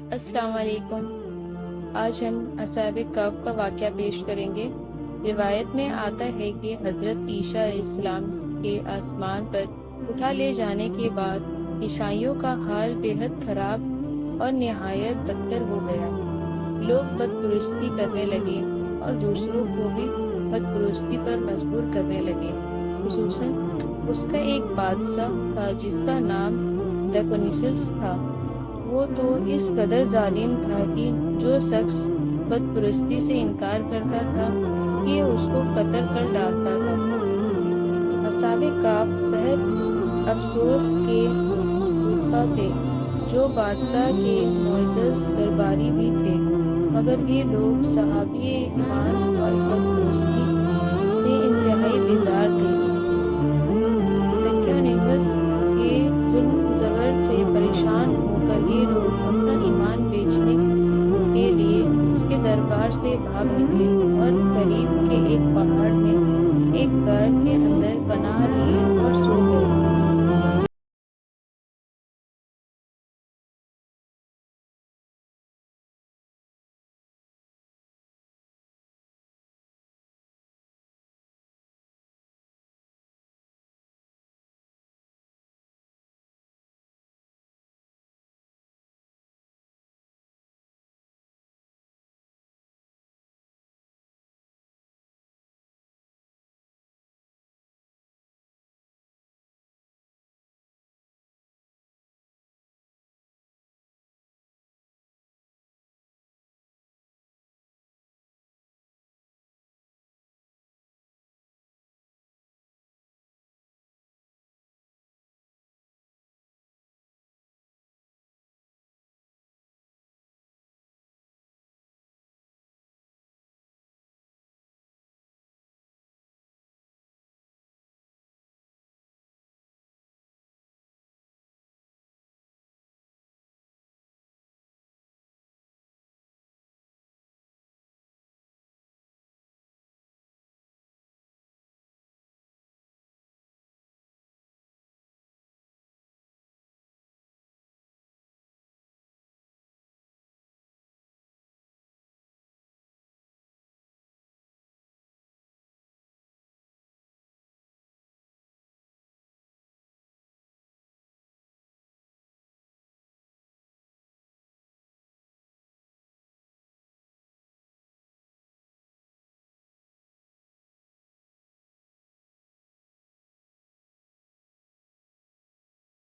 अस्सलाम वालेकुम। आज हम असहाब कहफ का वाक़या पेश करेंगे। रिवायत में आता है कि हज़रत ईसा इस्लाम के आसमान पर उठा ले जाने के बाद ईसाइयों का हाल बेहद खराब और निहायत बदतर हो गया। लोग बदपुरस्ती करने लगे और दूसरों को भी बदपुरस्ती पर मजबूर करने लगे। खुसूसन उसका एक बादशाह था जिसका नाम दकनिसुस था। वो तो इस कदर जालिम था कि जो शख्स बदपुरस्ती से इनकार करता था कि उसको कत्ल कर डालता था। अस्हाबे काफ सहज अफसोस के सूखा थे, जो बादशाह के मुअज़्ज़ज़ दरबारी भी थे, मगर ये लोग सहाबी ईमान और बदपुरस्ती से इंतहाई बेजार थे। दक्यानिसस के जुल्म जबर से परेशान होकर ये लोग अपना ईमान बेचने के लिए उसके दरबार से भाग निकले और करीब के एक पहाड़ में एक गार के अंदर पनाह लिए और सो गए।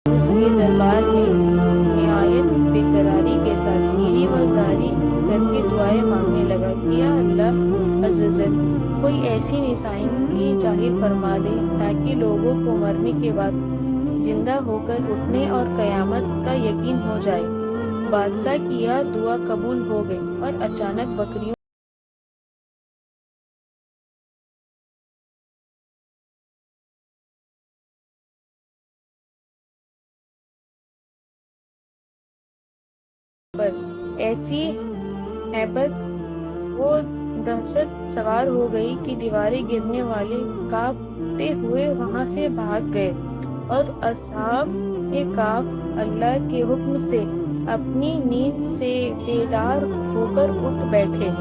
उसके दरबार में निहायत बेकरारी के साथ नीरी व जारी करके दुआएं मांगने लगा कि या अल्लाह अज़्ज़वजल, कोई ऐसी निशानी जाहिर फरमा दे ताकि लोगों को मरने के बाद जिंदा होकर उठने और कयामत का यकीन हो जाए। बादशाह की यह दुआ कबूल हो गई और अचानक बकरियों पर ऐसी हैबत वो दहशत सवार हो गई कि दीवारें गिरने वाले कांपते हुए वहां से भाग गए और असहाब के काफ अल्लाह के हुक्म से अपनी नींद से बेदार होकर उठ बैठे।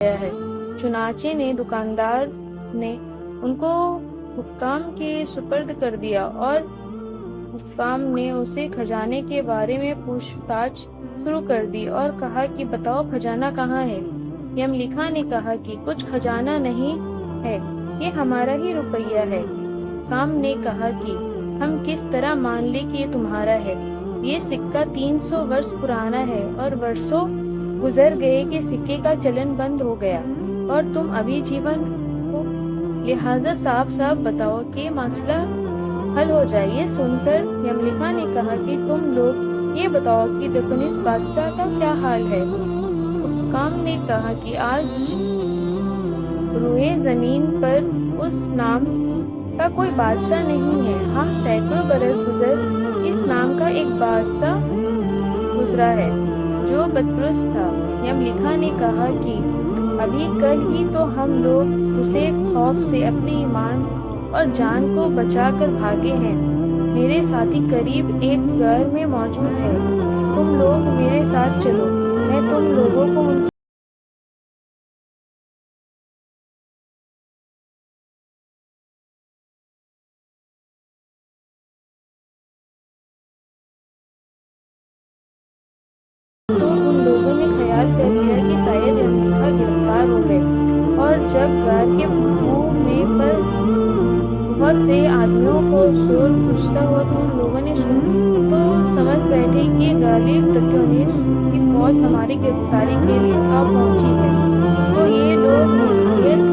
गया है। चुनाचे ने दुकानदार ने उनको हुक्काम के सुपर्द कर दिया और हुक्काम ने उसे खजाने के बारे में पूछताछ शुरू कर दी और कहा कि बताओ खजाना कहाँ है। यमलिखा ने कहा कि कुछ खजाना नहीं है, ये हमारा ही रुपया है। काम ने कहा कि हम किस तरह मान ले कि ये तुम्हारा है। ये सिक्का 300 वर्ष पुराना है और वर्षों गुजर गए कि सिक्के का चलन बंद हो गया और तुम अभी जीवन हो। लिहाजा साफ साफ बताओ कि मसला हल हो जाए। ये सुनकर यमलिखा ने कहा कि तुम लोग ये बताओ कि दकनिस बादशाह का क्या हाल है। काम ने कहा कि आज रुए जमीन पर उस नाम का कोई बादशाह नहीं है। हाँ, सैकड़ों बरस गुजर इस नाम का एक बादशाह गुजरा है जो बदपुरुष था। यमलिखा ने कहा कि अभी कल ही तो हम लोग उसे खौफ से अपने ईमान और जान को बचाकर भागे हैं। मेरे साथी करीब एक घर में मौजूद है। तुम लोग मेरे साथ चलो, मैं तुम लोगों को उनसे तो उन लोगों ने ख्याल कर लिया कि शायद यमलिखा गिरफ्तार हो गए और जब घर के मुंह में पर बहुत से आदमियों को शोर गुजता हुआ तो उन लोगों ने तो समझ बैठे कि गालिब दक्योनिस की फौज हमारी गिरफ्तारी के लिए आ पहुंची है। तो ये लोग निहायत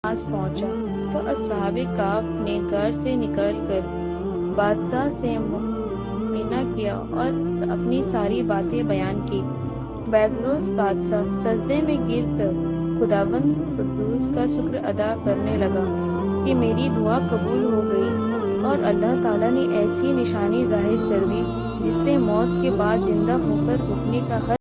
पास पहुंचा तो अस्हाबे काफ ने घर से निकलकर बादशाह से मुआयना किया और अपनी सारी बातें बयान की। बैगलूस बादशाह सजदे में गिरकर खुदावंद कुद्दूस का शुक्र अदा करने लगा कि मेरी दुआ कबूल हो गई और अल्लाह ताला ने ऐसी निशानी जाहिर कर दी जिससे मौत के बाद जिंदा होकर उठने का हर